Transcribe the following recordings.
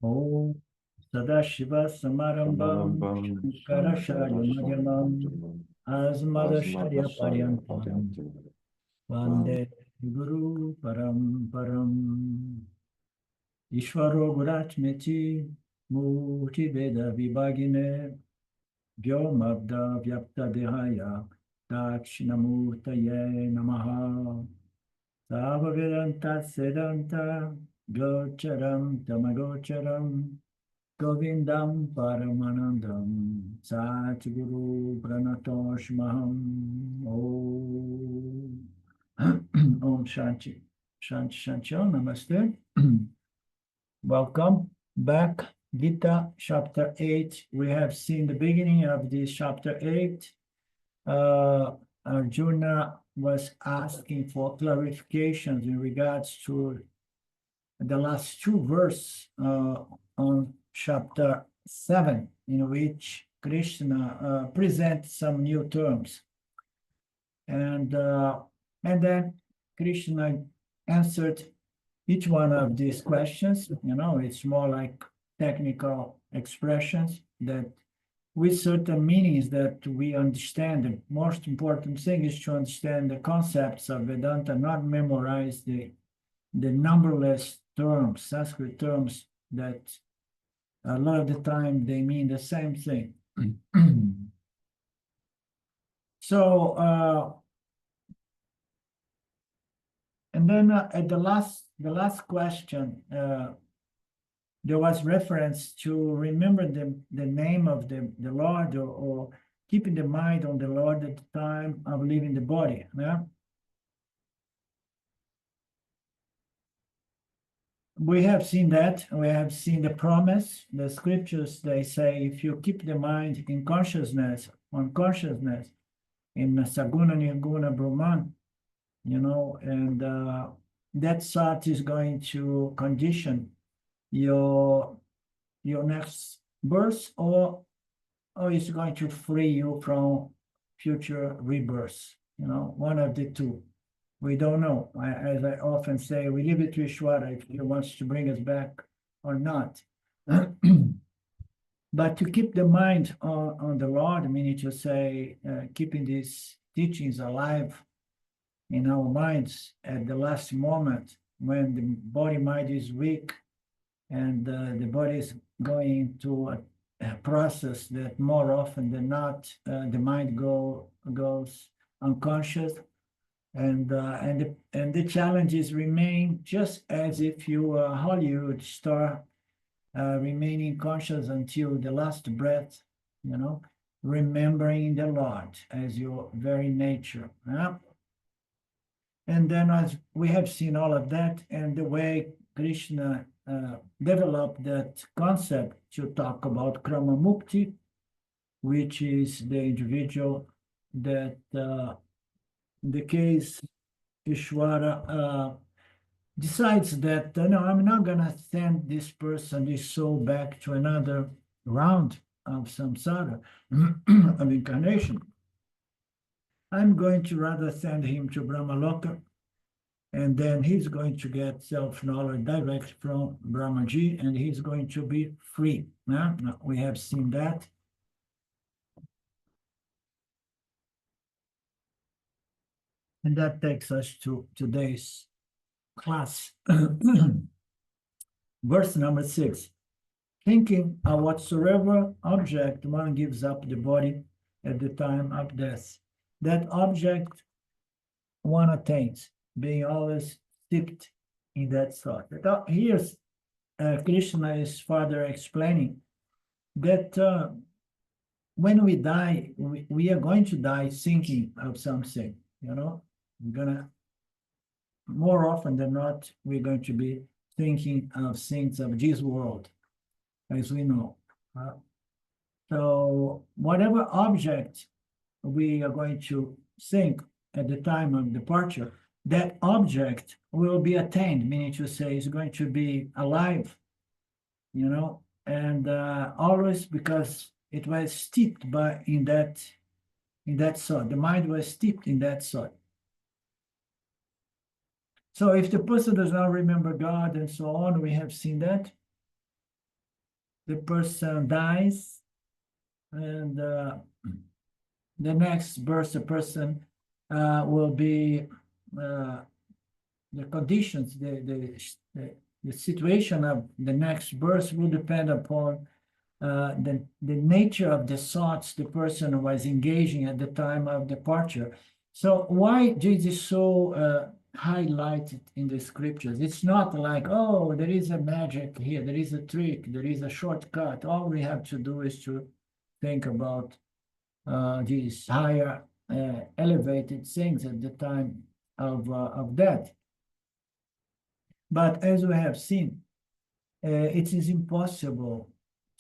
Om Sadashiva Samarambam Shankaracharya Madhyamam Asmadacharya Paryantam Vande Guru Paramparam Ishvaro Guratmeti Murti Veda Vibhagine Vyomabda Vyapta Dehaya Dakshinamurtaye Namaha Savavedanta Sedanta Gocharam Tamagocharam Govindam Paramanandam Satguru Pranatoshmaham Om Om Shanti Shanti Shanti Om Namaste. Welcome back. Gita chapter 8. We have seen the beginning of this chapter 8. Arjuna was asking for clarifications in regards to the last two verses on chapter 7, in which Krishna presents some new terms. And then Krishna answered each one of these questions. It's more like technical expressions that with certain meanings that we understand. The most important thing is to understand the concepts of Vedanta, not memorize the numberless terms, Sanskrit terms, that a lot of the time they mean the same thing. So, and then at the last question, there was reference to remember the name of the Lord, or keeping the mind on the Lord at the time of leaving the body. Yeah? We have seen that. We have seen the promise. The scriptures, they say, if you keep the mind in consciousness, on consciousness, in Saguna, Nirguna, Brahman, and that thought is going to condition your next birth, or it's going to free you from future rebirths. One of the two. We don't know. As I often say, we leave it to Ishvara if he wants to bring us back or not. But to keep the mind on the Lord, meaning to say, keeping these teachings alive in our minds at the last moment when the body-mind is weak and the body is going into a process that more often than not, the mind goes unconscious. And the challenges remain just as if you were a Hollywood star, remaining conscious until the last breath, remembering the Lord as your very nature. And then as we have seen all of that, and the way Krishna developed that concept to talk about Krama Mukti, which is the individual that the case Ishvara decides that, no, I'm not going to send this person, this soul, back to another round of samsara, of incarnation. I'm going to rather send him to Brahmaloka, and then he's going to get self-knowledge direct from Brahmaji, and he's going to be free. Now, we have seen that. And that takes us to today's class. Verse number 6. Thinking of whatsoever object one gives up the body at the time of death, that object one attains, being always steeped in that thought. Here's Krishna is further explaining that when we die, we are going to die thinking of something, We're gonna, more often than not, we're going to be thinking of things of this world, as we know. So whatever object we are going to think at the time of departure, that object will be attained, meaning to say it's going to be alive, and always because it was steeped in that thought. The mind was steeped in that thought. So if the person does not remember God and so on, we have seen that, the person dies, and the next birth, the person will be the conditions, the situation of the next birth will depend upon the nature of the thoughts the person was engaging at the time of departure. So why Jesus so highlighted in the scriptures? It's not like, oh, there is a magic here, there is a trick, there is a shortcut. All we have to do is to think about these higher elevated things at the time of death. But as we have seen, it is impossible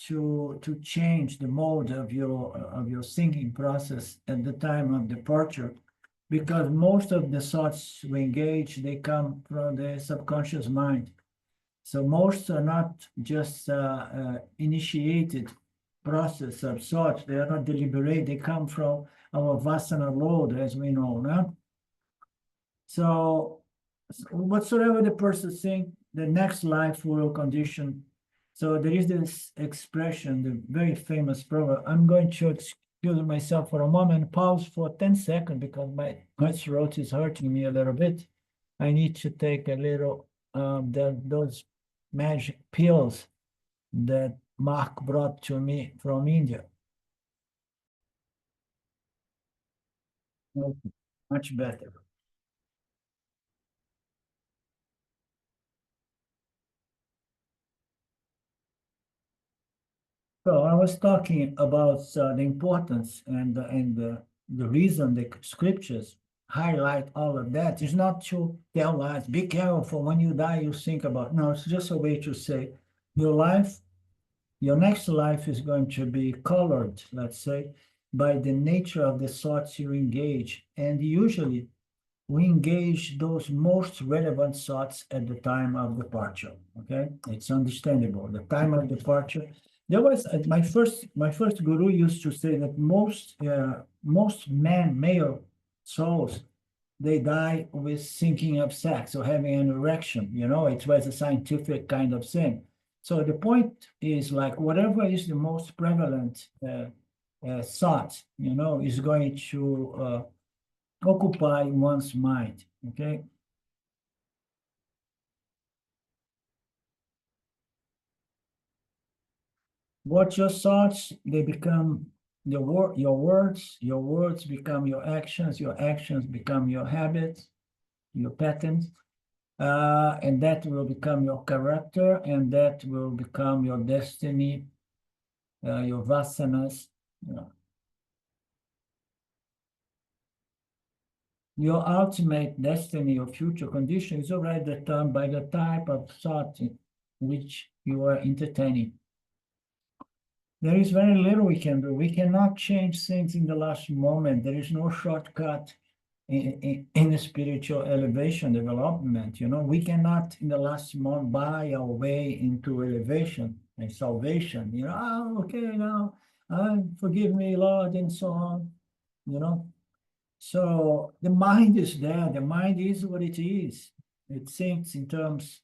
to change the mode of your thinking process at the time of departure, because most of the thoughts we engage, they come from the subconscious mind. So most are not just initiated process of thoughts. They are not deliberate. They come from our vasana load, as we know, no? So whatsoever the person think, the next life will condition. So there is this expression, the very famous proverb. I'm going to excuse myself for a moment, pause for 10 seconds because my throat is hurting me a little bit. I need to take a little those magic pills that Mark brought to me from India. Okay, much better. So I was talking about the importance and the reason the scriptures highlight all of that is not to tell us, be careful when you die, you think about. No, it's just a way to say your life, your next life is going to be colored, let's say, by the nature of the thoughts you engage. And usually we engage those most relevant thoughts at the time of departure. Okay, it's understandable. The time of departure. There was my first guru used to say that most male souls, they die with thinking of sex or having an erection. You know, it was a scientific kind of thing. So the point is like whatever is the most prevalent thought, you know, is going to occupy one's mind. Okay. What your thoughts, they become your words become your actions become your habits, your patterns, and that will become your character, and that will become your destiny, your vasanas. You know. Your ultimate destiny or future condition is already determined by the type of thought in which you are entertaining. There is very little we can do. We cannot change things in the last moment. There is no shortcut in spiritual elevation development. You know, we cannot in the last moment buy our way into elevation and salvation. You know, oh, okay, now forgive me, Lord, and so on. You know, so the mind is there. The mind is what it is. It thinks in terms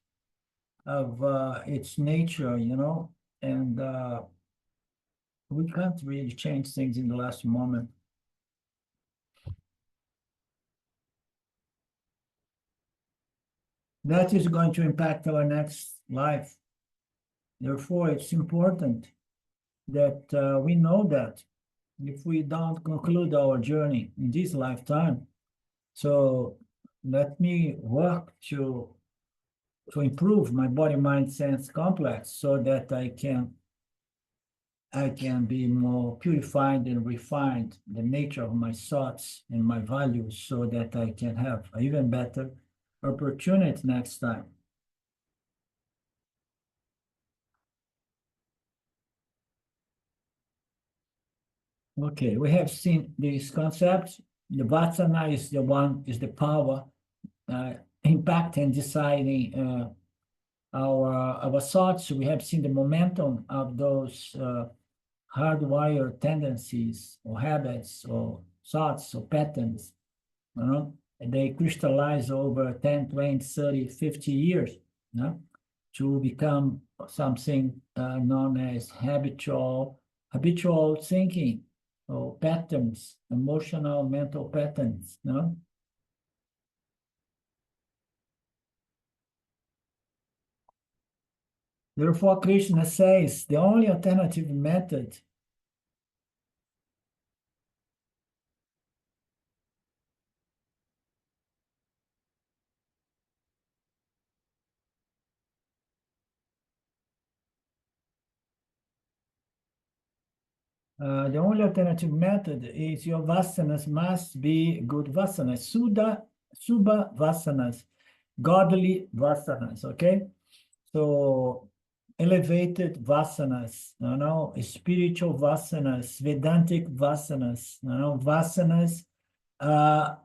of its nature. You know, and we can't really change things in the last moment. That is going to impact our next life. Therefore, it's important that we know that if we don't conclude our journey in this lifetime, so let me work to improve my body, mind, sense complex so that I can be more purified and refined the nature of my thoughts and my values so that I can have an even better opportunity next time. Okay, we have seen these concepts. The Vatsana is the power, impact and deciding our thoughts. We have seen the momentum of those hardwired tendencies or habits or thoughts or patterns, you know, and they crystallize over 10, 20, 30, 50 years, you know, to become something known as habitual thinking or patterns, emotional, mental patterns, no? Therefore, Krishna says the only alternative method the only alternative method is your vasanas must be good vasanas, subha vasanas, godly vasanas, okay? So elevated vasanas, spiritual vasanas, Vedantic vasanas, vasanas uh,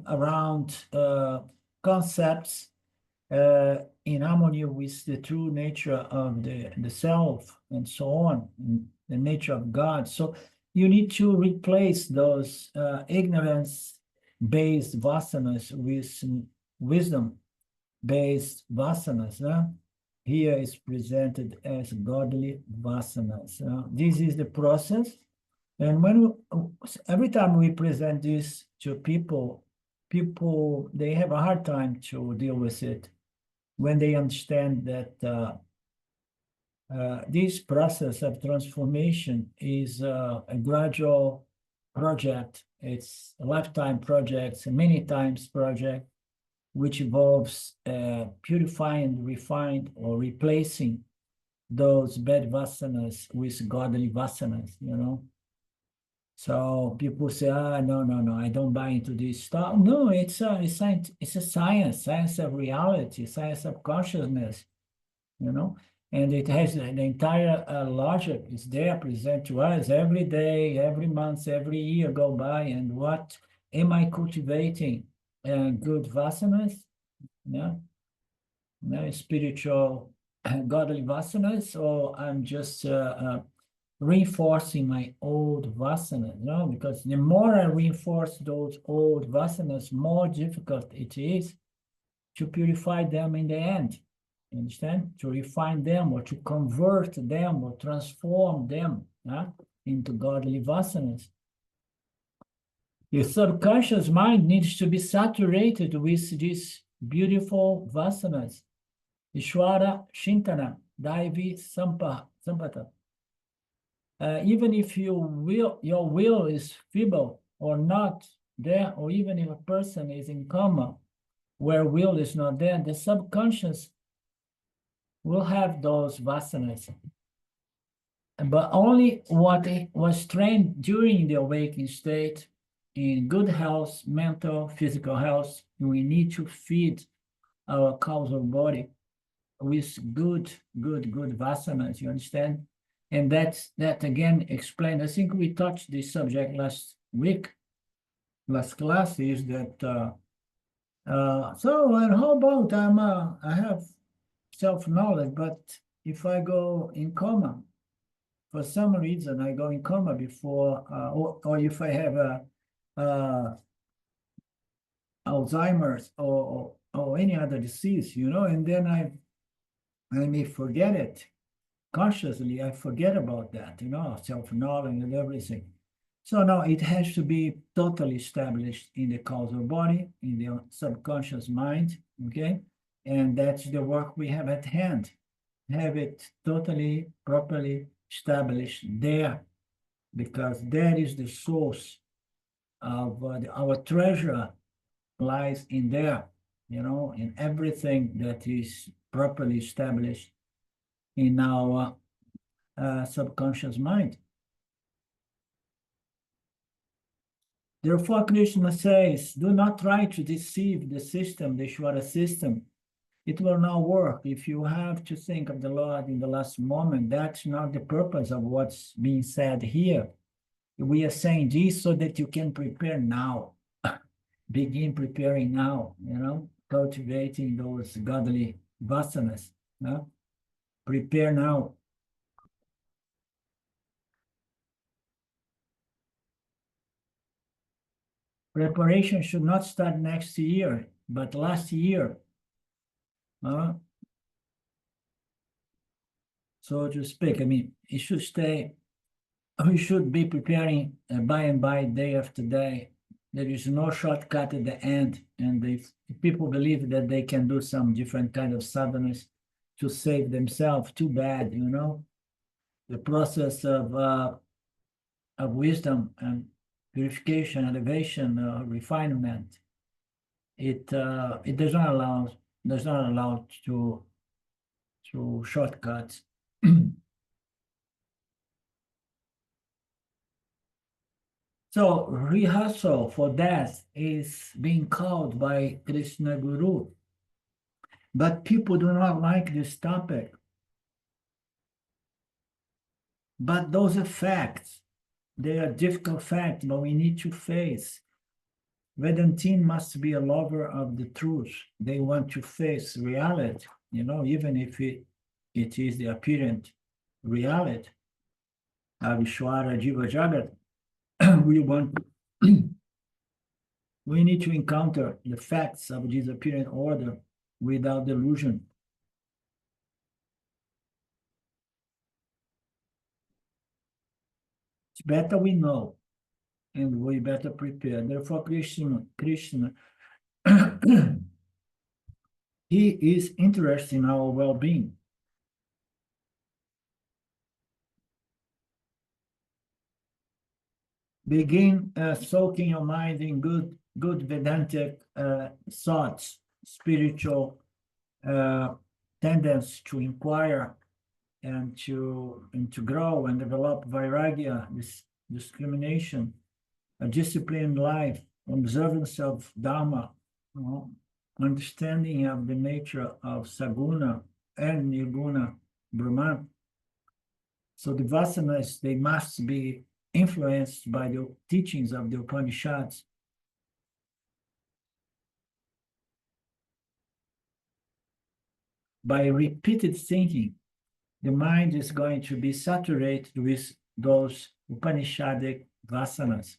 around concepts in harmony with the true nature of the self and so on, the nature of God. So you need to replace those ignorance-based vasanas with wisdom-based vasanas. Here is presented as godly vasanas. This is the process. And every time we present this to people, they have a hard time to deal with it when they understand that this process of transformation is a gradual project. It's a lifetime project, a many times project, which involves purifying, refined, or replacing those bad vasanas with godly vasanas, So people say, no, I don't buy into this stuff. No, it's a science of reality, science of consciousness, and it has the entire logic is there present to us every day, every month, every year go by, and what am I cultivating? Good vasanas, yeah, spiritual, godly vasanas, or I'm just reinforcing my old vasanas, because the more I reinforce those old vasanas, more difficult it is to purify them in the end. You understand? To refine them or to convert them or transform them into godly vasanas. Your subconscious mind needs to be saturated with these beautiful vasanas. Ishwara Shintana, Daivi Sampata. Even if your will is feeble or not there, or even if a person is in coma where will is not there, the subconscious will have those vasanas. But only what was trained during the awakening state in good health, mental, physical health, we need to feed our causal body with good vasanas, you understand? And that again explained, I think we touched this subject last class, is that, and how about I have self-knowledge, but if I go in coma, for some reason I go in coma before, or if I have Alzheimer's or any other disease, and then I may forget it. Consciously, I forget about that, self-knowledge and everything. So now it has to be totally established in the causal body, in the subconscious mind, okay? And that's the work we have at hand. Have it totally, properly established there, because that is the source of our treasure lies in there, in everything that is properly established in our subconscious mind. Therefore, Krishna says, do not try to deceive the system, the Ishvara system. It will not work. If you have to think of the Lord in the last moment, that's not the purpose of what's being said here. We are saying this so that you can prepare now. Begin preparing now, cultivating those godly vasanas. Prepare now. Preparation should not start next year, but last year. so to speak. I mean, it should stay, we should be preparing by and by, day after day. There is no shortcut at the end. And if people believe that they can do some different kind of sadhanas to save themselves, too bad, you know. The process of wisdom and purification, elevation, refinement, it does not allow to shortcuts. So rehearsal for death is being called by Krishna Guru, but people do not like this topic. But those are facts. They are difficult facts, but we need to face. Vedantine must be a lover of the truth. They want to face reality, you know, even if it is the apparent reality of Ishvara Jiva Jagat. We want we need to encounter the facts of this apparent order without delusion. It's better we know, and we better prepare. Therefore, Krishna, he is interested in our well-being. Begin soaking your mind in good Vedantic thoughts, spiritual tendency to inquire and to grow and develop vairagya, this discrimination, a disciplined life, observance of Dharma, you know, understanding of the nature of Saguna and Nirguna Brahman. So the vasanas, they must be influenced by the teachings of the Upanishads. By repeated thinking, the mind is going to be saturated with those Upanishadic vasanas.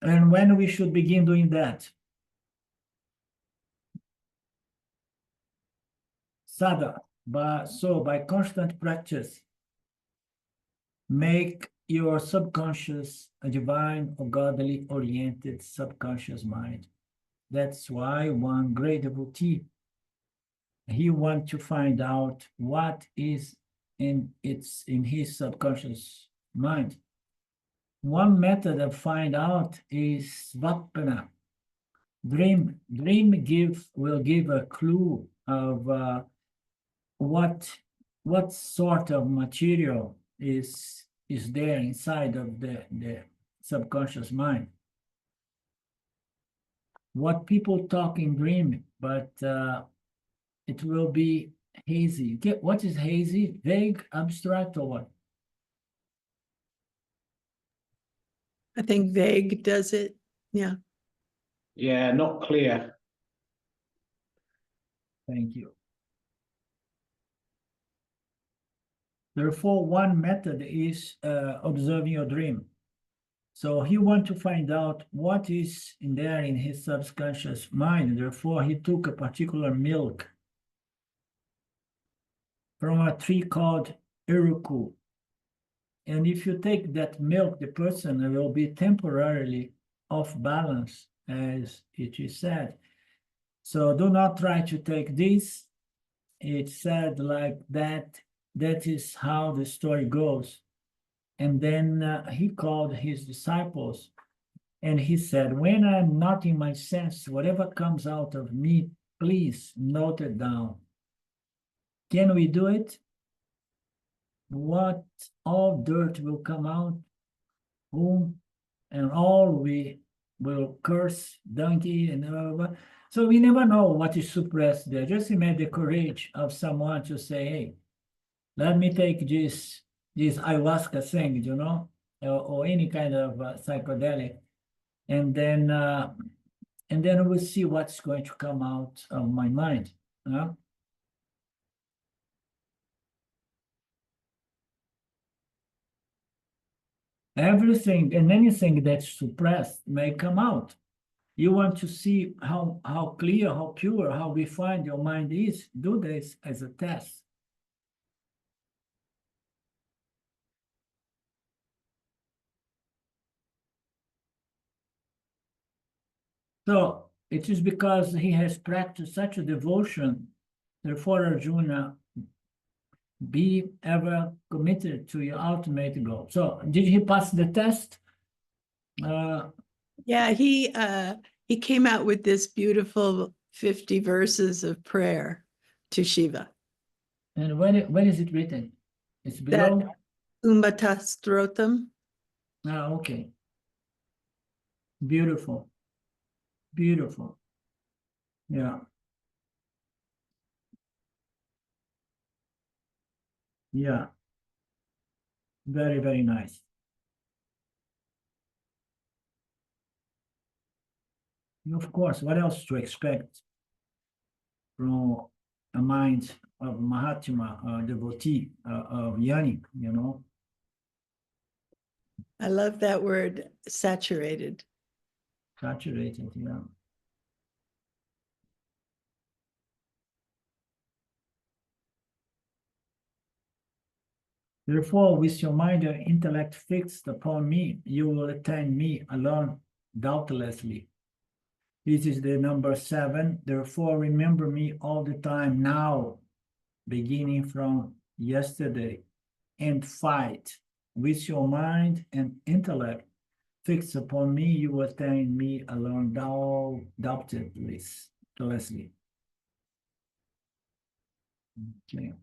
And when we should begin doing that? Sadha, by constant practice, make your subconscious a divine or godly oriented subconscious mind. That's why one great devotee, he wants to find out what is in his subconscious mind. One method of find out is Vapana. Dream will give a clue of what sort of material is there inside of the subconscious mind. What people talk in dream, but it will be hazy. What is hazy? Vague, abstract, or what? I think vague does it. Yeah. Yeah, not clear. Thank you. Therefore, one method is observing your dream. So he wants to find out what is in there in his subconscious mind. Therefore, he took a particular milk from a tree called Iruku. And if you take that milk, the person will be temporarily off balance, as it is said. So do not try to take this. It's said like that. That is how the story goes. And then he called his disciples and he said, when I'm not in my sense, whatever comes out of me, please note it down. Can we do it? What all dirt will come out, boom, and all we will curse, donkey, and blah, blah, blah. So we never know what is suppressed there. Just imagine the courage of someone to say, hey, let me take this ayahuasca thing, you know, or any kind of psychedelic, and then we'll see what's going to come out of my mind. Everything and anything that's suppressed may come out. You want to see how clear, how pure, how refined your mind is, do this as a test. So it is because he has practiced such a devotion, therefore Arjuna, be ever committed to your ultimate goal. So did he pass the test? Yeah, he came out with this beautiful 50 verses of prayer to Shiva. And when is it written? It's below? That Umbata Strotam. Okay. Beautiful. Beautiful. Yeah. Yeah. Very, very nice. Of course, what else to expect from a mind of Mahatma, devotee, of Yani, you know? I love that word, saturated. Saturated, yeah. Therefore, with your mind and intellect fixed upon me, you will attain me alone, doubtlessly. This is the number 7. Therefore, remember me all the time now, beginning from yesterday, and fight with your mind and intellect fixed upon me, you will attain me alone, doubtlessly. Okay.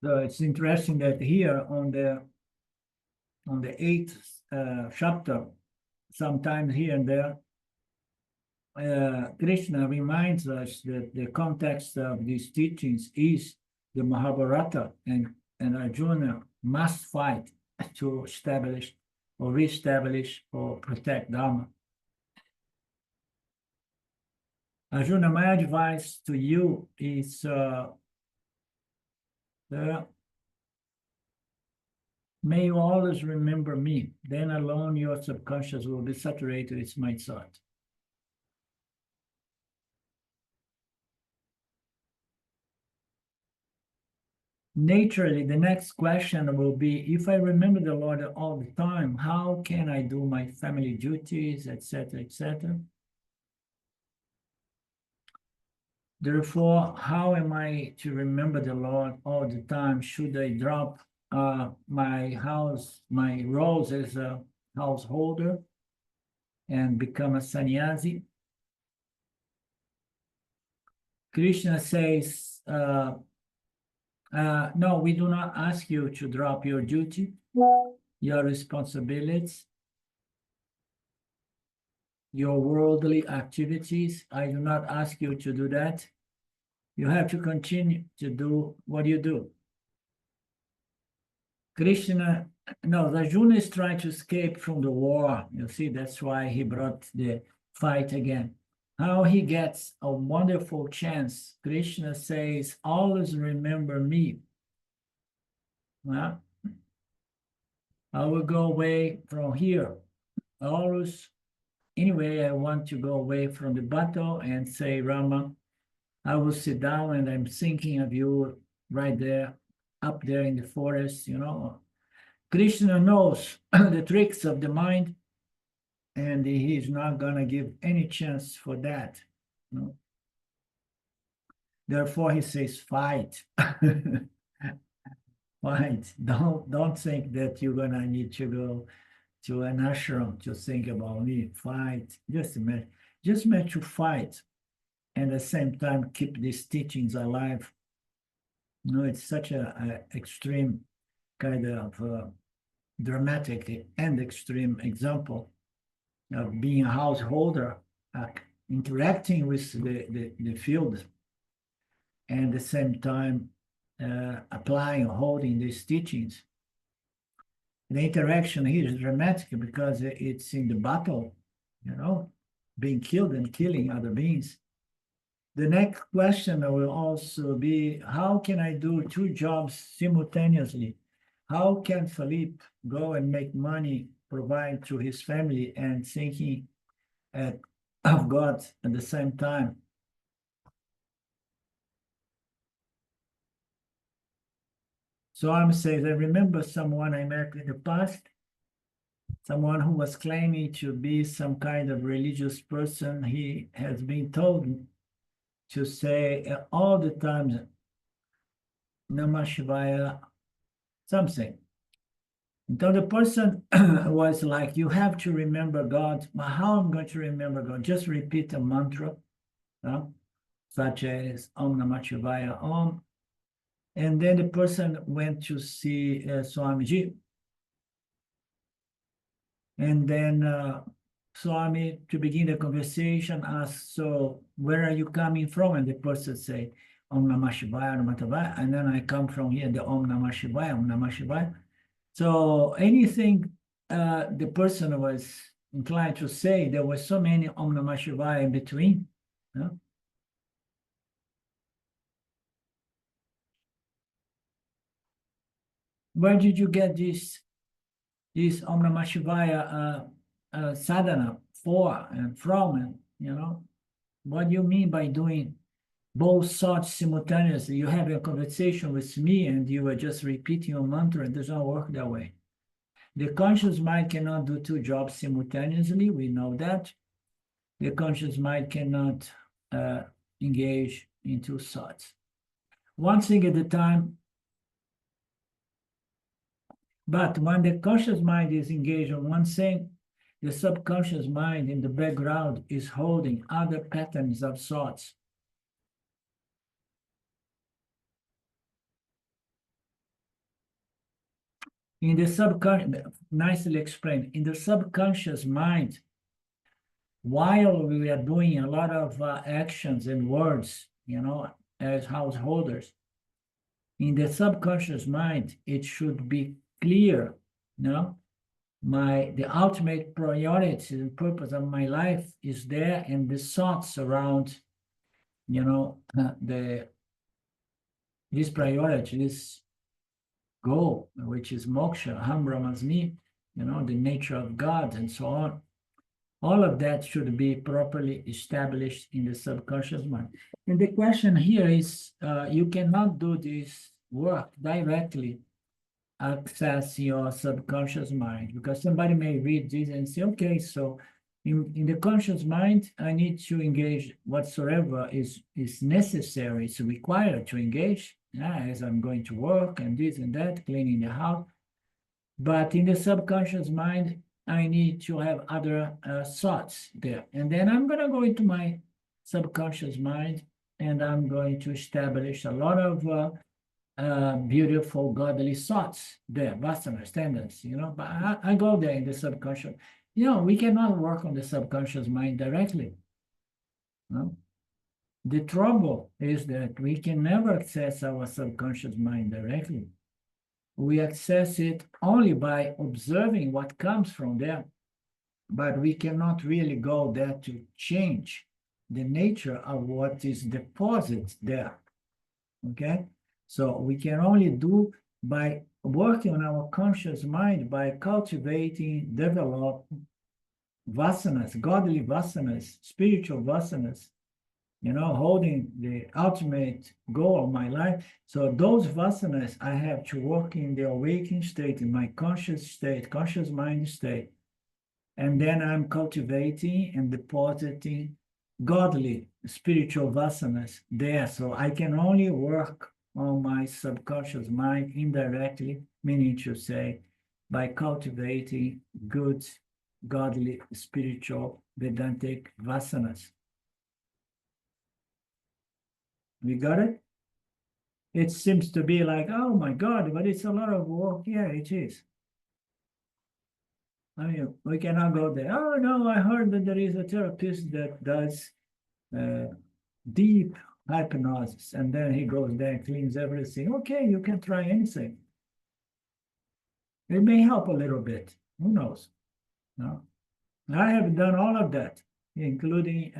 So it's interesting that here on the 8th chapter, sometimes here and there, Krishna reminds us that the context of these teachings is the Mahabharata, and Arjuna must fight to establish or reestablish or protect Dharma. Arjuna, my advice to you is may you always remember me, then alone your subconscious will be saturated with my thought. Naturally, the next question will be, if I remember the Lord all the time, how can I do my family duties, etc., etc.? Therefore, how am I to remember the Lord all the time? Should I drop my roles as a householder and become a sannyasi? Krishna says, no, we do not ask you to drop your duty, your responsibilities, your worldly activities. I do not ask you to do that. You have to continue to do what you do. Krishna, no, Arjuna is trying to escape from the war. You see, that's why he brought the fight again. How he gets a wonderful chance. Krishna says, always remember me. Well, I will go away from here. Always, anyway, I want to go away from the battle and say, Rama, I will sit down and I'm thinking of you right there, up there in the forest, you know. Krishna knows the tricks of the mind, and he's not going to give any chance for that. You know? Therefore, he says, fight. Fight. Don't think that you're going to need to go to an ashram to think about me. Fight. Just meant to fight. And at the same time, keep these teachings alive. You know, it's such a extreme kind of dramatic and extreme example of being a householder, interacting with the field, and at the same time applying or holding these teachings. The interaction here is dramatic because it's in the battle, you know, being killed and killing other beings. The next question will also be, how can I do two jobs simultaneously? How can Philippe go and make money, provide to his family, and thinking of God at the same time? So I'm saying, I remember someone I met in the past, someone who was claiming to be some kind of religious person. He has been told to say all the time, Namah Shivaya, something. So the person was like, you have to remember God. But how am I going to remember God? Just repeat a mantra, such as Om Namah Shivaya, Om. And then the person went to see Swamiji. And then Swami, to begin the conversation, asked, so where are you coming from? And the person say, Om Namah Shivaya, Om Namah Shivaya. And then I come from here, the Om Namah Shivaya, Om Namah Shivaya. So anything the person was inclined to say, there were so many Om Namah Shivaya in between. Where did you get this Om Namah Shivaya sadhana for and from? And, what do you mean by doing both thoughts simultaneously? You have a conversation with me and you are just repeating your mantra. It does not work that way. The conscious mind cannot do two jobs simultaneously. We know that. The conscious mind cannot engage in two thoughts. One thing at a time. But when the conscious mind is engaged on one thing, the subconscious mind in the background is holding other patterns of thoughts. In the subconscious, nicely explained, in the subconscious mind, while we are doing a lot of actions and words, as householders, in the subconscious mind, it should be clear, the ultimate priority and purpose of my life is there, and the thoughts around, this priority, this goal, which is moksha, Aham Brahmasmi, the nature of God, and so on. All of that should be properly established in the subconscious mind. And the question here is, you cannot do this work directly, access your subconscious mind, because somebody may read this and say, okay, so in the conscious mind, I need to engage whatsoever is necessary, it's required to engage, as I'm going to work and this and that, cleaning the house. But in the subconscious mind, I need to have other thoughts there. And then I'm going to go into my subconscious mind, and I'm going to establish a lot of beautiful godly thoughts there, vasanas, tendencies, but I go there in the subconscious. We cannot work on the subconscious mind directly. The trouble is that we can never access our subconscious mind directly. We access it only by observing what comes from there, but we cannot really go there to change the nature of what is deposited there. Okay? So we can only do by working on our conscious mind, by cultivating, developing vasanas, godly vasanas, spiritual vasanas, holding the ultimate goal of my life. So those vasanas, I have to work in the awakening state, in my conscious state, conscious mind state. And then I'm cultivating and depositing godly spiritual vasanas there. So I can only work on my subconscious mind indirectly, meaning to say, by cultivating good, godly, spiritual, Vedantic vasanas. We got it? It seems to be like, oh my God, but it's a lot of work. Yeah, it is. I mean, we cannot go there. Oh no, I heard that there is a therapist that does deep hypnosis, and then he goes there and cleans everything. Okay, you can try anything. It may help a little bit. Who knows? No, I have done all of that. including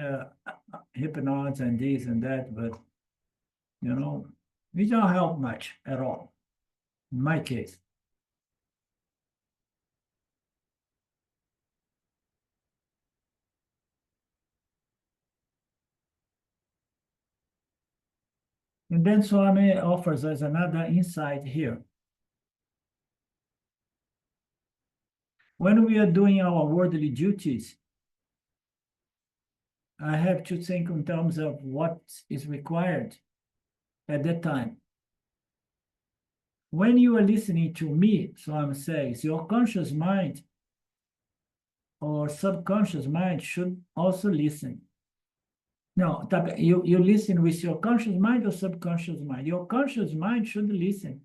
hypnosis and this and that, but it don't help much at all, in my case. And then Swami offers us another insight here. When we are doing our worldly duties, I have to think in terms of what is required at that time. When you are listening to me, Swami says, your conscious mind or subconscious mind should also listen. No, you listen with your conscious mind or subconscious mind. Your conscious mind should listen.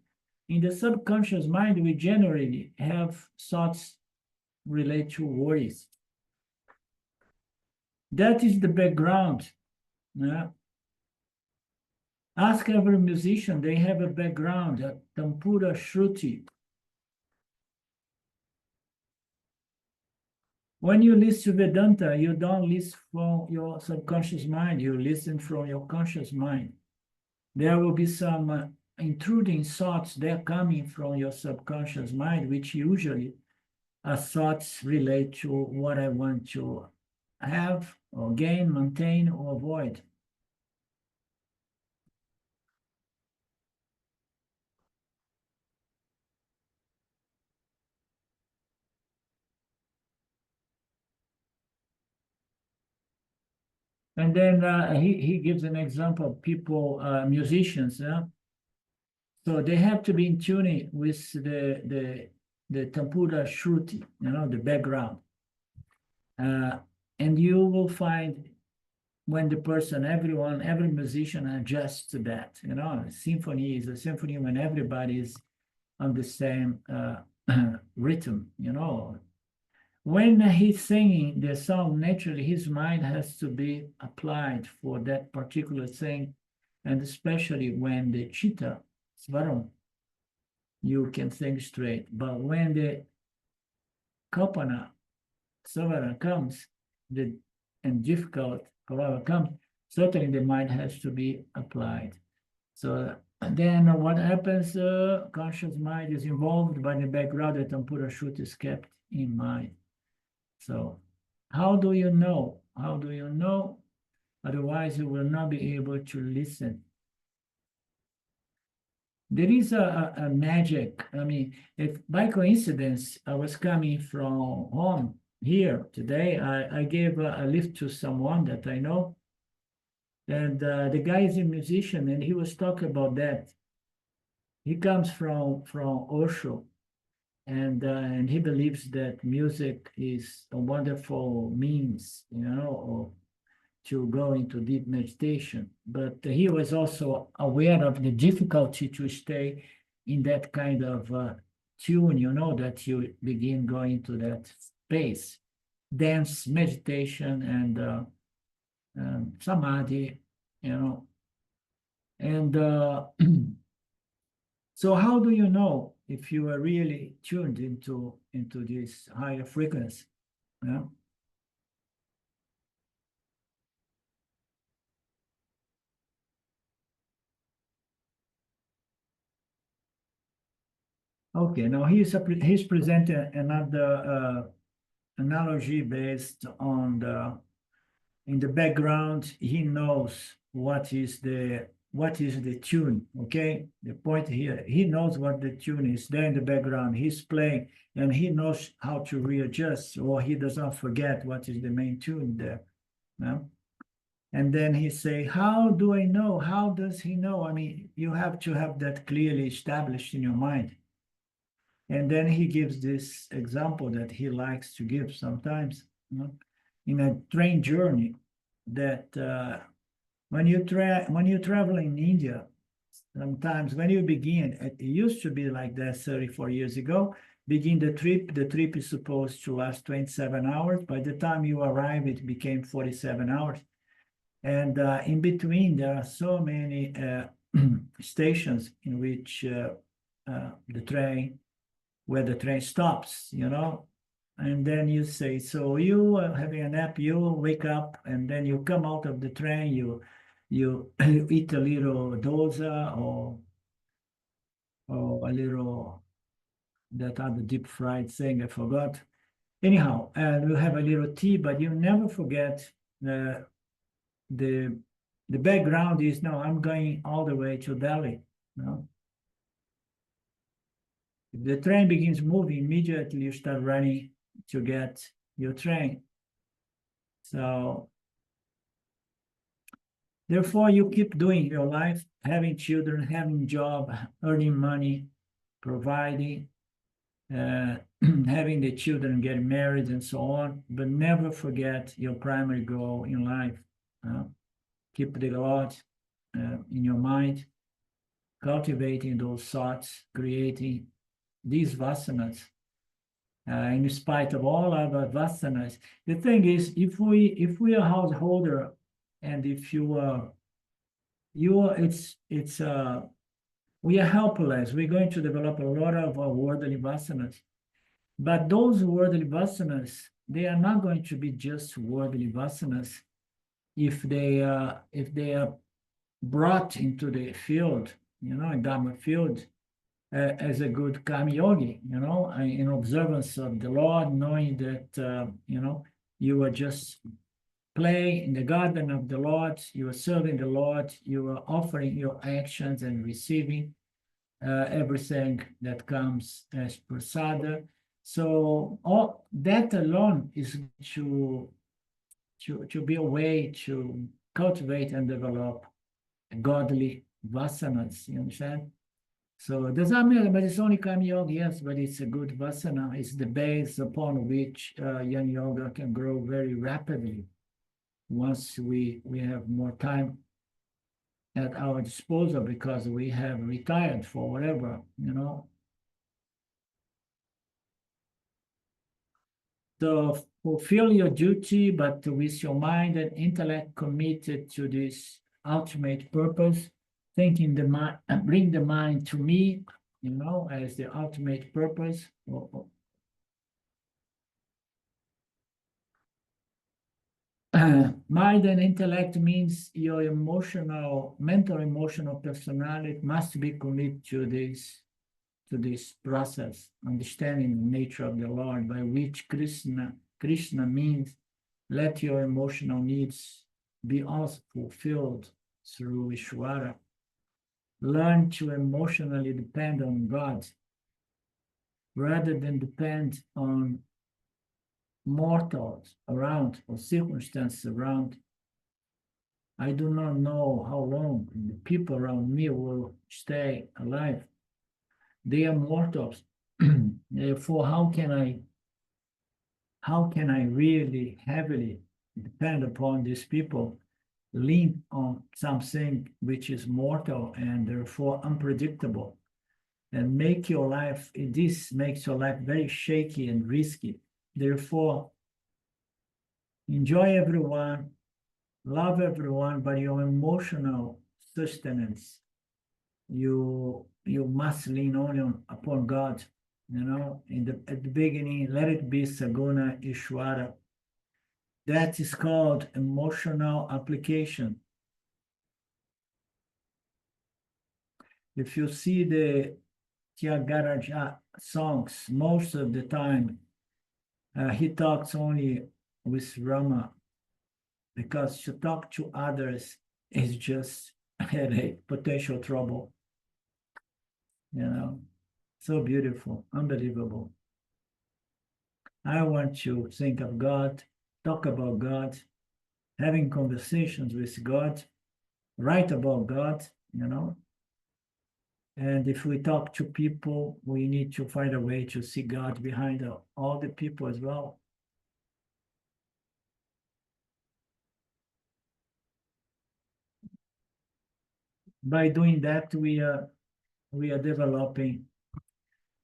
In the subconscious mind, we generally have thoughts related to worries. That is the background. Yeah. Ask every musician, they have a background, a tampura shruti. When you listen to Vedanta, you don't listen from your subconscious mind, you listen from your conscious mind. There will be some intruding thoughts that are coming from your subconscious mind, which usually are thoughts relate to what I want to have or gain, maintain, or avoid. And then he gives an example of people, musicians. So they have to be in tuning with the Tampura Shruti, the background. And you will find when the person, every musician adjusts to that. A symphony is a symphony when everybody is on the same rhythm, When he's singing the song, naturally his mind has to be applied for that particular thing, and especially when the chitta, svaram, you can think straight. But when the kapana, savara comes, and difficult however comes, certainly the mind has to be applied. So then what happens? Conscious mind is involved, by the background, the Tampura Shruti is kept in mind. So how do you know? How do you know? Otherwise, you will not be able to listen. There is a magic. I mean, if by coincidence I was coming from home here today, I gave a lift to someone that I know. And the guy is a musician, and he was talking about that. He comes from Osho. And he believes that music is a wonderful means, to go into deep meditation. But he was also aware of the difficulty to stay in that kind of tune, that you begin going to that space, dance, meditation, and samadhi, And so how do you know if you are really tuned into this higher frequency? Yeah. Okay, now he's presenting another analogy based on in the background. He knows what is the tune. Okay, the point here, he knows what the tune is there in the background. He's playing, and he knows how to readjust, or he does not forget what is the main tune there. No? And then he say, how do I know? How does he know? I mean, you have to have that clearly established in your mind. And then he gives this example that he likes to give sometimes, in a train journey, that when you travel in India, sometimes when you begin, it used to be like that 34 years ago, begin the trip is supposed to last 27 hours. By the time you arrive, it became 47 hours. And in between, there are so many stations in which where the train stops, and then you say, so you are having a nap, you wake up, and then you come out of the train, you you eat a little dosa or a little that other deep fried thing I forgot. Anyhow, and you have a little tea, but you never forget the the background is no, I'm going all the way to Delhi. No, if the train begins moving, immediately you start running to get your train. So therefore, you keep doing your life, having children, having job, earning money, providing, having the children get married and so on, but never forget your primary goal in life. Keep the Lord in your mind, cultivating those thoughts, creating these vasanas. In spite of all other vasanas, the thing is, if we are householder, and if you are we are helpless. We're going to develop a lot of worldly vasanas, but those worldly vasanas, they are not going to be just worldly vasanas if they are brought into the field, in Dharma field, as a good karma yogi, in observance of the Lord, knowing that you are just play in the garden of the Lord, you are serving the Lord, you are offering your actions and receiving everything that comes as prasada. So all that alone is to be a way to cultivate and develop godly vasanas, you understand? So does that mean, but it's only Karma Yoga, yes, but it's a good vasana. It's the base upon which young yoga can grow very rapidly once we have more time at our disposal because we have retired for whatever, So fulfill your duty, but with your mind and intellect committed to this ultimate purpose, thinking the mind, bring the mind to me, as the ultimate purpose. Mind and intellect means your mental, emotional personality must be committed to this process, understanding the nature of the Lord, by which Krishna means let your emotional needs be also fulfilled through Ishvara. Learn to emotionally depend on God rather than depend on mortals around or circumstances around. I do not know how long the people around me will stay alive. They are mortals. Therefore, how can I really heavily depend upon these people, lean on something which is mortal and therefore unpredictable, and this makes your life very shaky and risky. Therefore, enjoy everyone, love everyone, but your emotional sustenance, you must lean only upon God. At the beginning, let it be Saguna Ishvara. That is called emotional application. If you see the Tyagaraja songs, most of the time, he talks only with Rama, because to talk to others is just headache, potential trouble. So beautiful, unbelievable. I want to think of God, talk about God, having conversations with God, write about God, And if we talk to people, we need to find a way to see God behind all the people as well. By doing that, we are developing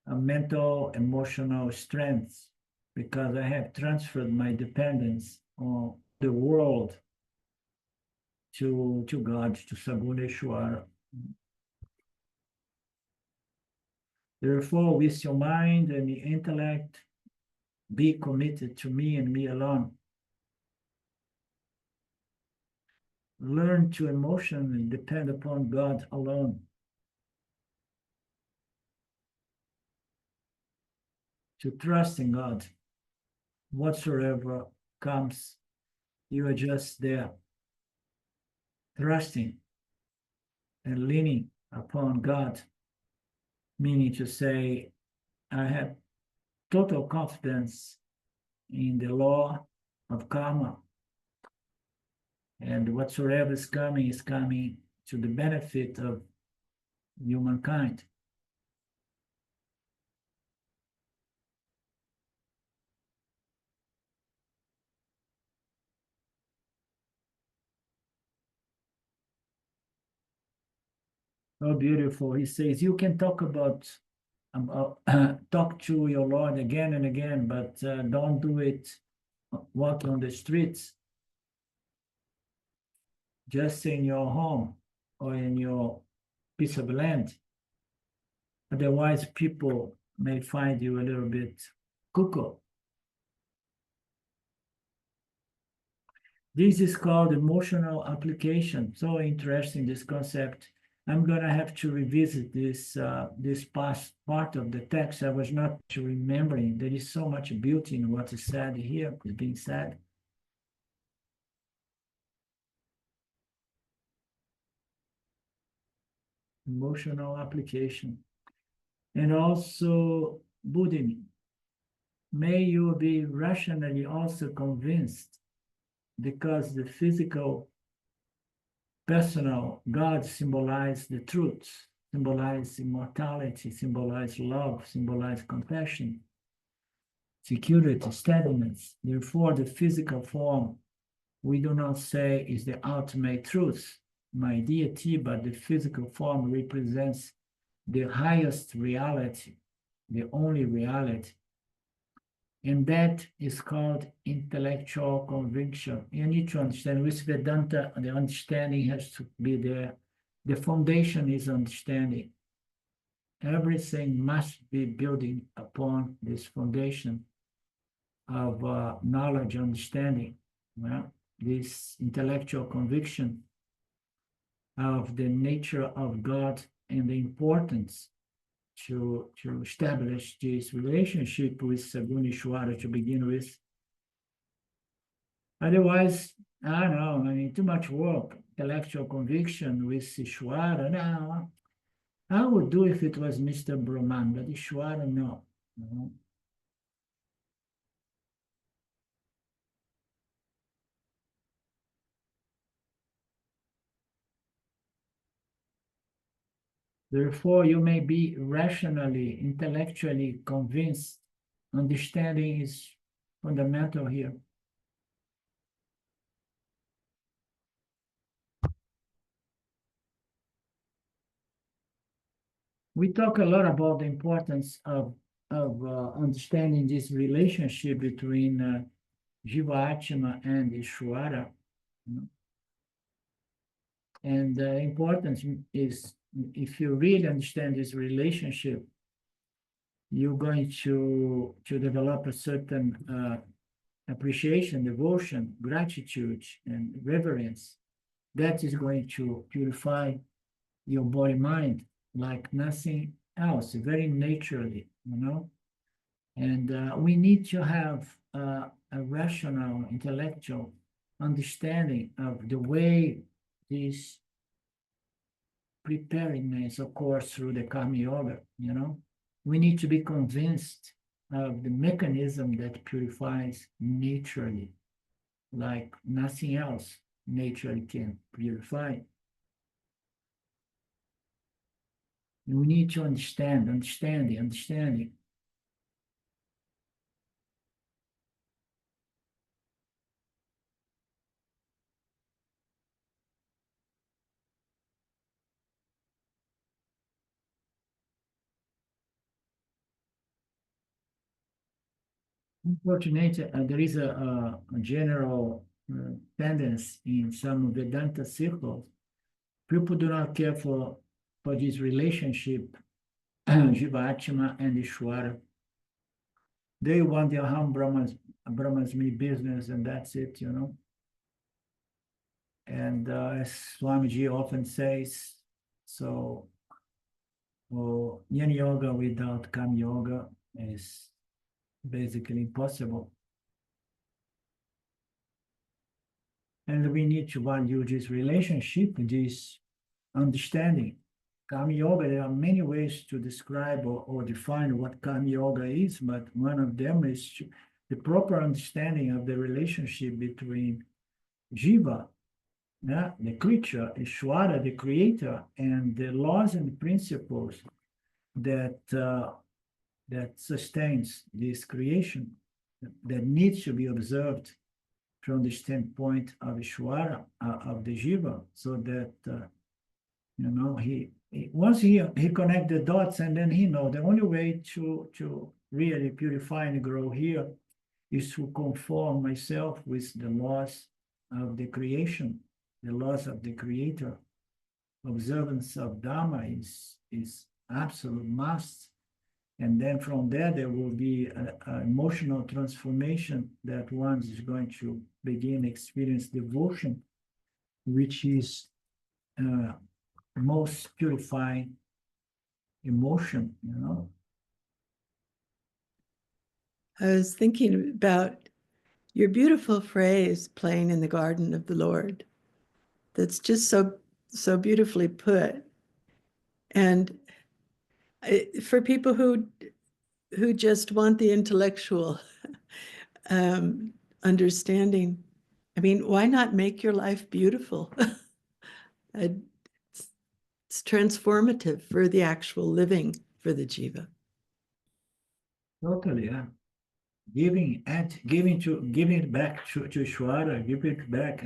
a mental, emotional strength, because I have transferred my dependence on the world to God, to Saguneshwara. Therefore, with your mind and the intellect, be committed to me and me alone. Learn to emotionally depend upon God alone. To trust in God. Whatsoever comes, you are just there, trusting and leaning upon God, meaning to say, I have total confidence in the law of karma. And whatsoever is coming to the benefit of humankind. Oh, beautiful. He says, you can talk about talk to your Lord again and again, but don't do it walking on the streets. Just in your home or in your piece of land. Otherwise, people may find you a little bit cuckoo. This is called emotional application. So interesting, this concept. I'm going to have to revisit this past part of the text. I was not remembering. There is so much beauty in what is said here, is being said. Emotional application. And also Buddhism. May you be rationally also convinced, because the physical, personal God symbolize the truth, symbolize immortality, symbolize love, symbolize compassion, security, steadiness. Therefore, the physical form, we do not say is the ultimate truth, my deity, but the physical form represents the highest reality, the only reality. And that is called intellectual conviction. You need to understand, with Vedanta, the understanding has to be there. The foundation is understanding. Everything must be building upon this foundation of knowledge, understanding. Well, this intellectual conviction of the nature of God and the importance to establish this relationship with Saguna Ishwara to begin with. Otherwise, I don't know, I mean, too much work, intellectual conviction with Ishwara. No, I would do if it was Mr. Brahman, but Ishwara, no. No. Therefore, you may be rationally, intellectually convinced. Understanding is fundamental here. We talk a lot about the importance of understanding this relationship between Jiva Atma and Ishwara. You know? And the importance is, if you really understand this relationship, you're going to develop a certain appreciation, devotion, gratitude, and reverence. That is going to purify your body-mind like nothing else, very naturally, you know? And we need to have a rational, intellectual understanding of the way this preparedness occurs through the Karma Yoga, you know? We need to be convinced of the mechanism that purifies naturally, like nothing else naturally can purify. And we need to understanding. Unfortunately, there is a general tendency in some Vedanta circles. People do not care for this relationship, Jiva Atma and Ishwara. They want the Aham Brahmasmi business, and that's it, you know. And as Swamiji often says, so Yin yoga without Kam yoga is basically impossible. And we need to value this relationship, this understanding. Kam yoga, there are many ways to describe or define what Kam yoga is, but one of them is the proper understanding of the relationship between Jiva, the creature, Ishwara, the creator, and the laws and principles that sustains this creation, that needs to be observed from the standpoint of Ishwara, of the Jiva, so that you know, once he connect the dots, and then he know the only way to really purify and grow here is to conform myself with the laws of the creation, the laws of the creator. Observance of Dharma is absolute must. And then from there will be an emotional transformation that one is going to begin experience devotion, which is most purifying emotion, you know. I was thinking about your beautiful phrase, playing in the garden of the Lord. That's just so beautifully put. And for people who just want the intellectual understanding, I mean, why not make your life beautiful? It's transformative for the actual living for the jiva. Totally, yeah. Giving it back to Ishwara, give it back.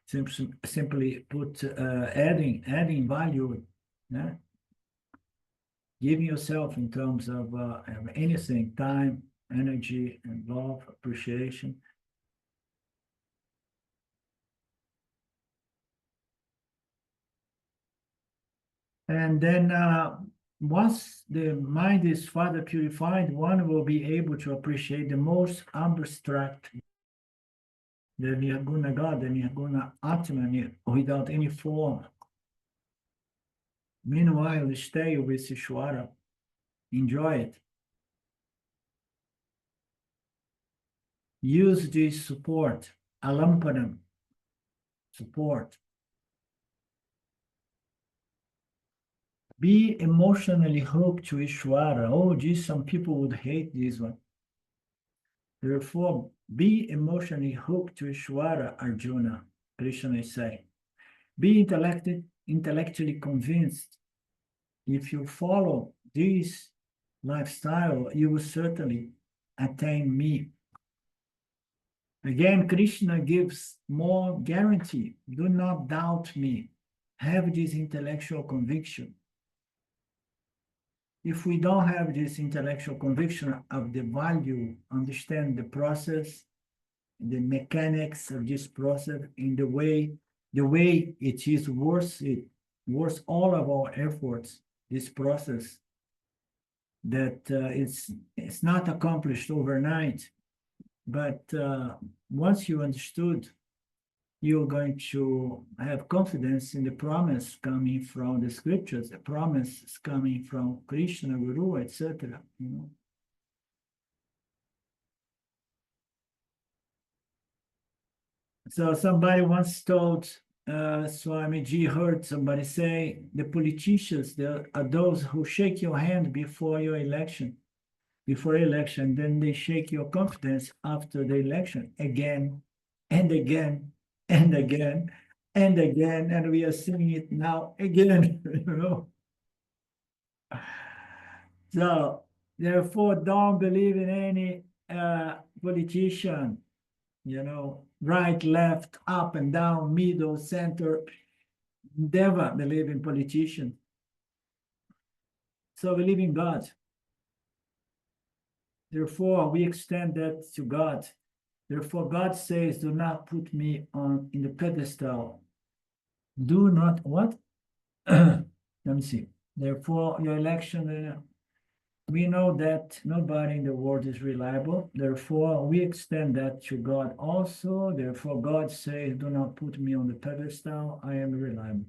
Simply put, adding value, yeah. Giving yourself in terms of anything, time, energy, and love, appreciation. And then once the mind is further purified, one will be able to appreciate the most abstract, the Nirguna God, the Nirguna Atman, without any form. Meanwhile, stay with Ishwara, enjoy it. Use this support, alampanam, support. Be emotionally hooked to Ishwara. Oh, geez, some people would hate this one. Therefore, be emotionally hooked to Ishwara, Arjuna, Krishna is saying. Be intellectually convinced. If you follow this lifestyle, you will certainly attain me. Again, Krishna gives more guarantee. Do not doubt me. Have this intellectual conviction. If we don't have this intellectual conviction of the value, understand the process, the mechanics of this process, in the way it is worth all of our efforts, this process, that it's not accomplished overnight, but once you understood, you're going to have confidence in the promise coming from the scriptures, the promise coming from Krishna, Guru, etc. You know. So somebody once told Swamiji, heard somebody say, the politicians are those who shake your hand before election, then they shake your confidence after the election again and again and again and again, and we are seeing it now again, you know. So therefore, don't believe in any politician, you know, right, left, up and down, middle, center. Never believe in politicians. So believe in God. Therefore, we extend that to God. Therefore, God says, do not put me in the pedestal. Do not what? Let me see. Therefore, your election, we know that nobody in the world is reliable. Therefore, we extend that to God also. Therefore, God says, do not put me on the pedestal. I am reliable.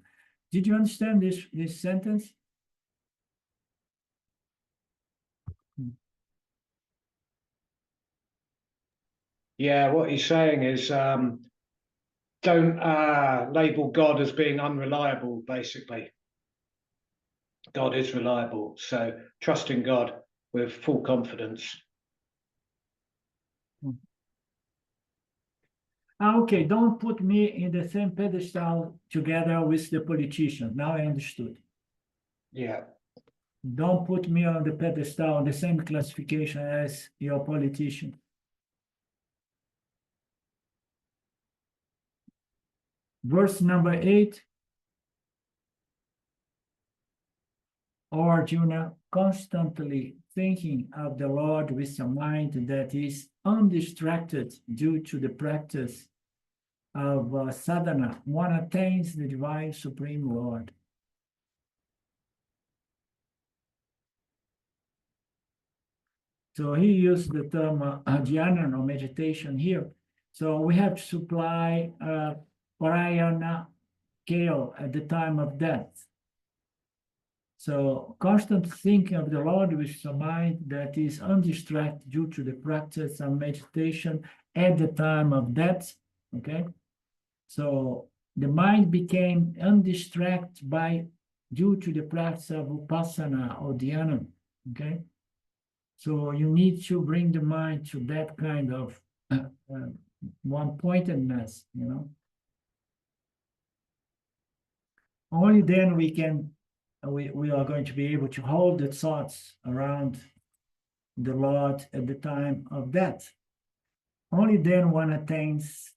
Did you understand this sentence? Yeah, what he's saying is don't label God as being unreliable, basically. God is reliable. So trust in God with full confidence. Okay, don't put me in the same pedestal together with the politician. Now I understood. Yeah. Don't put me on the pedestal, on the same classification as your politician. Verse number 8. O Arjuna, constantly thinking of the Lord with a mind that is undistracted due to the practice of sadhana, one attains the divine supreme Lord. So he used the term dhyana or meditation here. So we have to supply parayana kale at the time of death. So constant thinking of the Lord with a mind that is undistracted due to the practice of meditation at the time of death. Okay. So the mind became undistracted due to the practice of upasana or dhyana. Okay. So you need to bring the mind to that kind of one-pointedness, you know. Only then we are going to be able to hold the thoughts around the Lord at the time of death. Only then one attains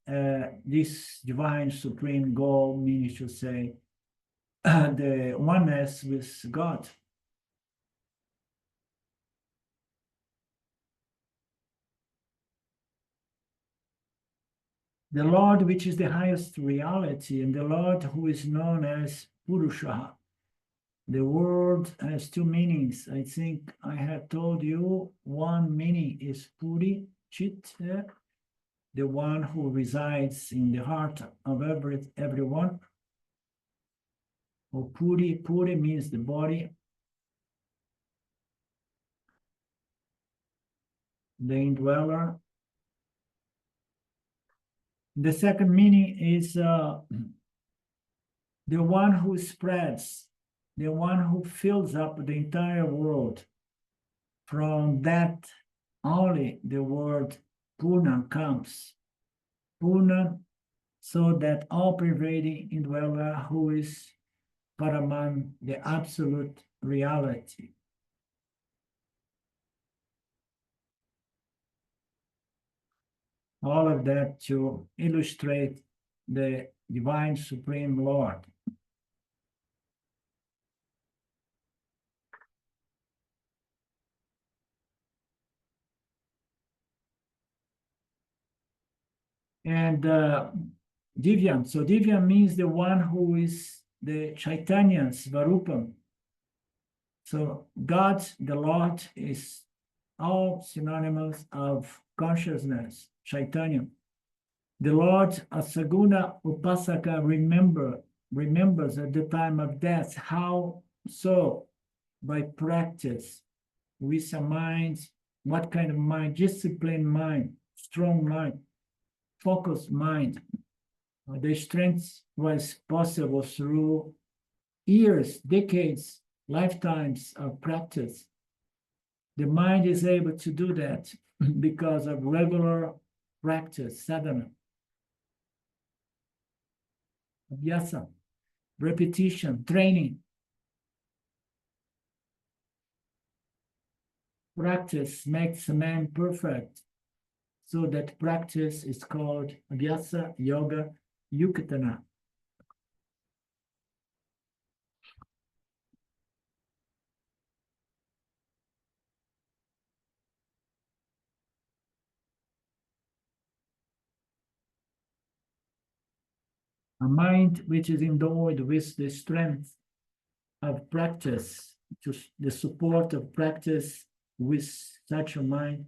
this divine supreme goal, meaning to say the oneness with God. The Lord, which is the highest reality, and the Lord who is known as Purusha. The word has two meanings. I think I have told you one meaning is Puri, Chit, the one who resides in the heart of everyone. Or Puri means the body. The indweller. The second meaning is the one who spreads, the one who fills up the entire world. From that only the word Purna comes. Purna, so that all-pervading indweller who is Paraman, the absolute reality. All of that to illustrate the divine supreme Lord. And Divyam, so Divyam means the one who is the Chaitanya Svarupam. So God, the Lord, is all synonymous of consciousness, Chaitanya. The Lord, Asaguna Upasaka, remembers at the time of death. How so? By practice, with a mind, what kind of mind? Disciplined mind, strong mind, focused mind. The strength was possible through years, decades, lifetimes of practice. The mind is able to do that because of regular practice, sadhana, abhyasa, repetition, training. Practice makes a man perfect. So that practice is called abhyasa, yoga, yuktena. A mind which is endowed with the strength of practice to the support of practice with such a mind,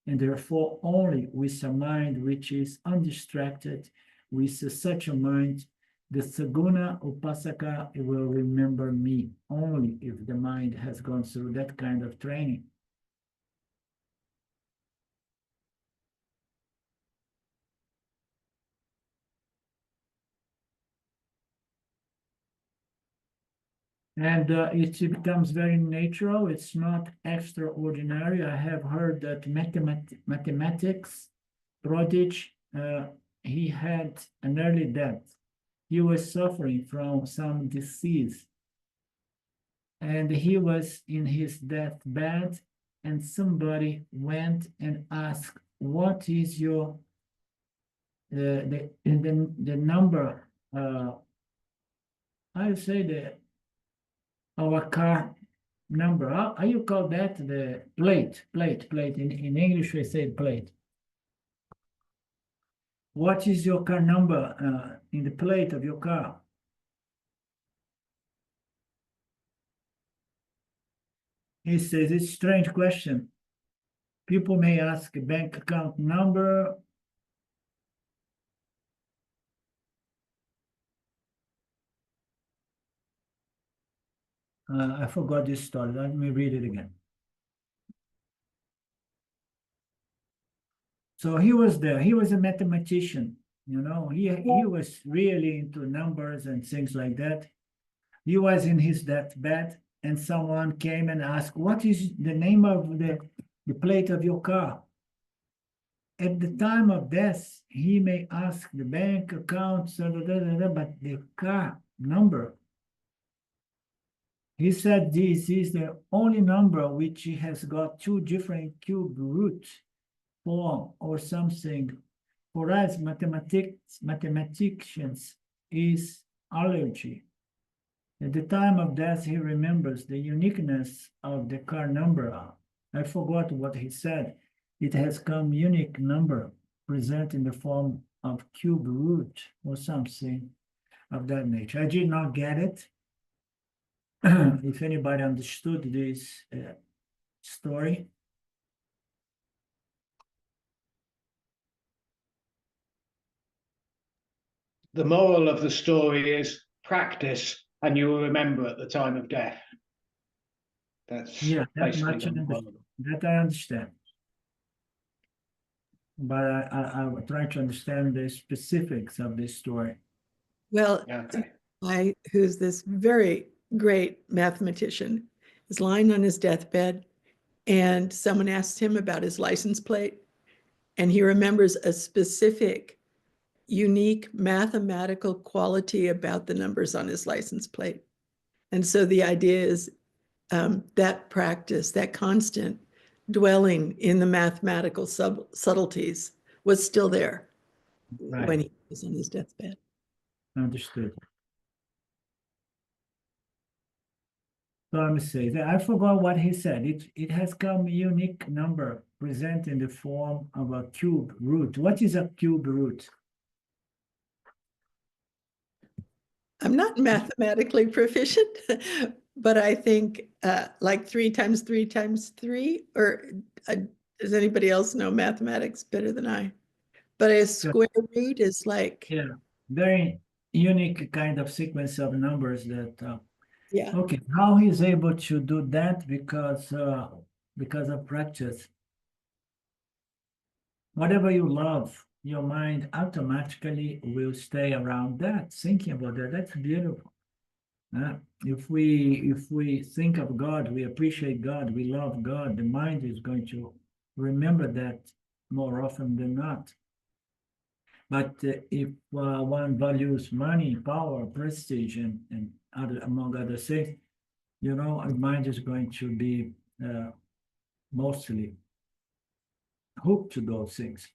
and therefore only with a mind which is undistracted, with such a mind, the Saguna Upasaka will remember me only if the mind has gone through that kind of training. And it becomes very natural. It's not extraordinary. I have heard that mathematics prodigy, he had an early death. He was suffering from some disease. And he was in his deathbed, and somebody went and asked, what is your, the number, I say our car number. How you call that? The plate. In English, we say plate. What is your car number in the plate of your car? He says, it's a strange question. People may ask a bank account number. I forgot this story. Let me read it again. So he was there. He was a mathematician. You know, he was really into numbers and things like that. He was in his deathbed, and someone came and asked, what is the name of the plate of your car? At the time of death, he may ask the bank account, but the car number, he said this is the only number which has got two different cube root form or something. For us, mathematicians is allergy. At the time of death, he remembers the uniqueness of the car number. I forgot what he said. It has come unique number present in the form of cube root or something of that nature. I did not get it. If anybody understood this story. The moral of the story is practice and you will remember at the time of death. That's that basically much the moral. that I understand. But I try to understand the specifics of this story. Well, Okay. who's this very great mathematician, is lying on his deathbed, and someone asked him about his license plate, and he remembers a specific, unique mathematical quality about the numbers on his license plate. And so the idea is that practice, that constant dwelling in the mathematical subtleties was still there when he was on his deathbed. Understood. So let me say that I forgot what he said. It has come unique number present in the form of a cube root. What is a cube root? I'm not mathematically proficient, but I think like 3 times 3 times 3, or does anybody else know mathematics better than I? But a square root is like... Yeah, very unique kind of sequence of numbers that... yeah. Okay, how he's able to do that? Because of practice. Whatever you love, your mind automatically will stay around that, thinking about that. That's beautiful. If we think of God, we appreciate God, we love God, the mind is going to remember that more often than not. But if one values money, power, prestige, and other, among other things, you know, our mind is going to be mostly hooked to those things.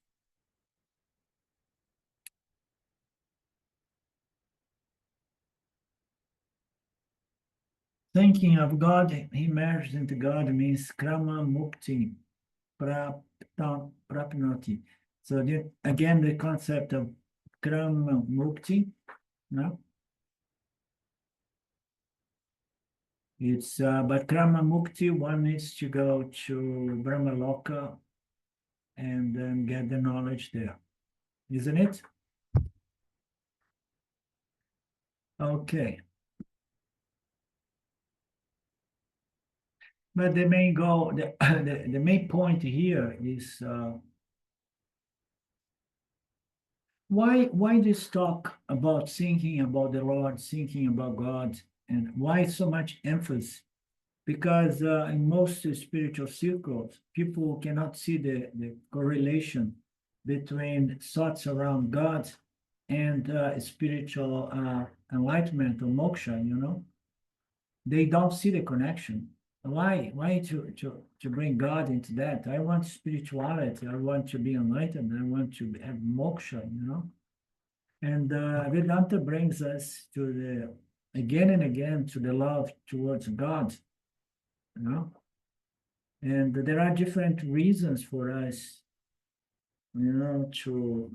Thinking of God, he merged into God means krama mukti prapnoti. So again, the concept of krama mukti, no? It's but Krama Mukti, one needs to go to Brahma Loka and then get the knowledge there, isn't it? Okay. But the main goal, the main point here is why this talk about thinking about the Lord, thinking about God, and why so much emphasis? Because in most spiritual circles, people cannot see the correlation between thoughts around God and spiritual enlightenment or moksha, you know? They don't see the connection. Why to bring God into that? I want spirituality. I want to be enlightened. I want to have moksha, you know? And Vedanta brings us to the, again and again, to the love towards God, you know? And there are different reasons for us, you know, to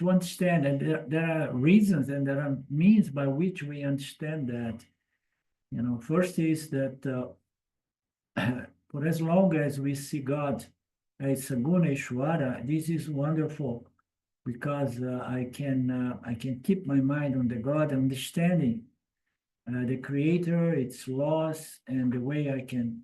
understand. And there are reasons and there are means by which we understand that. You know, first is that for as long as we see God as Saguna Ishwara, this is wonderful because I can keep my mind on the God, understanding the Creator, its laws, and the way I can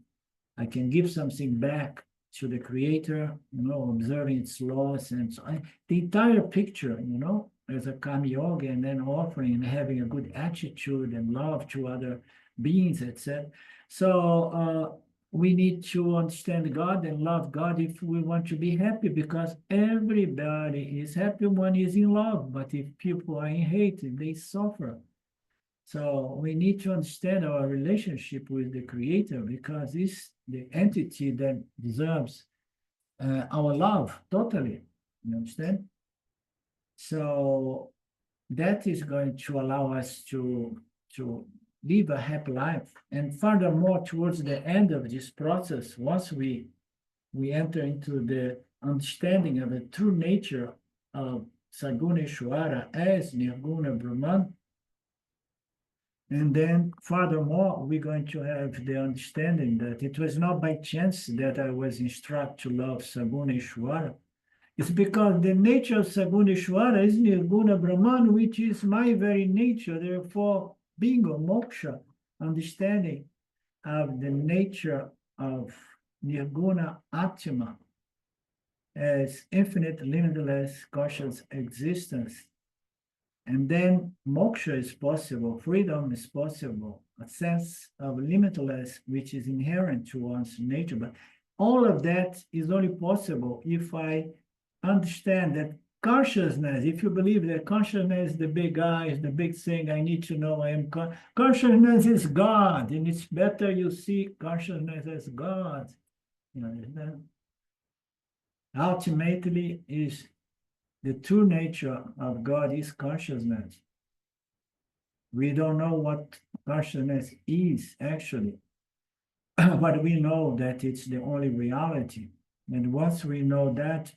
give something back to the Creator, you know, observing its laws and so on. The entire picture, you know, as a Kama Yoga, and then offering and having a good attitude and love to other beings, etc. So we need to understand God and love God if we want to be happy, because everybody is happy when is in love. But if people are in hate, they suffer. So we need to understand our relationship with the Creator, because it's the entity that deserves our love totally. You understand? So that is going to allow us to live a happy life. And furthermore, towards the end of this process, once we enter into the understanding of the true nature of Saguna Ishwara as Nirguna Brahman, and then furthermore, we're going to have the understanding that it was not by chance that I was instructed to love Saguna Ishwara. It's because the nature of Saguna Ishwara is Nirguna Brahman, which is my very nature. Therefore, bingo, moksha, understanding of the nature of Nirguna Atma as infinite, limitless, conscious existence. And then moksha is possible, freedom is possible, a sense of limitless, which is inherent to one's nature. But all of that is only possible if I understand that consciousness, if you believe that consciousness is the big I, is the big thing, I need to know I am consciousness is God, and it's better you see consciousness as God. You understand? Ultimately, is the true nature of God is consciousness. We don't know what consciousness is actually, but we know that it's the only reality. And once we know that,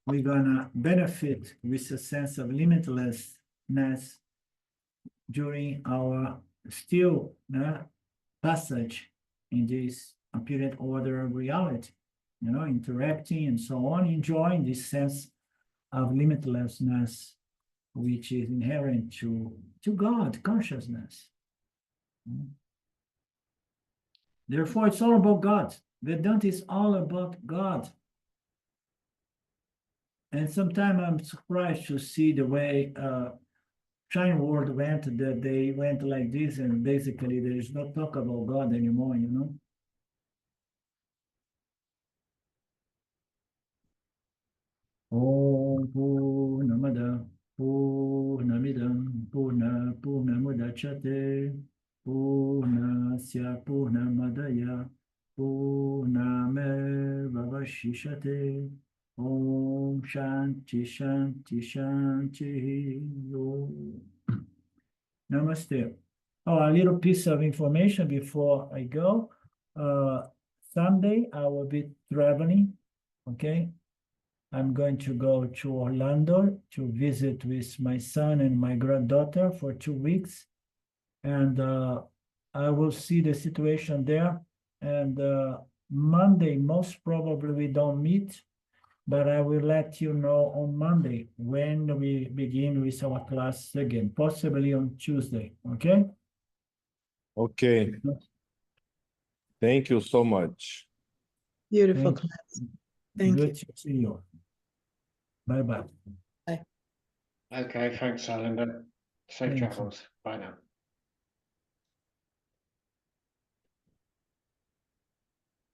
we're gonna benefit with a sense of limitlessness during our still passage in this apparent order of reality, you know, interacting and so on, enjoying this sense of limitlessness, which is inherent to God, consciousness. Therefore, it's all about God. Vedanta is all about God. And sometimes I'm surprised to see the way China world went, that they went like this, and basically there is no talk about God anymore, you know. Om Purnamada Purnamidam Purnamudachyate Purnasya Purnamadaya Purnamevavashishate Om Shanti Shanti Shanti Om. Namaste. Oh, a little piece of information before I go. Sunday, I will be traveling, okay? I'm going to go to Orlando to visit with my son and my granddaughter for 2 weeks. And I will see the situation there. And Monday, most probably we don't meet, but I will let you know on Monday when we begin with our class again, possibly on Tuesday, okay? Okay. Thank you so much. Beautiful Thank you. class. Thank you. Good to see you. Bye-bye. Okay, thanks, Alinda. Safe Thank you. travels. Bye now.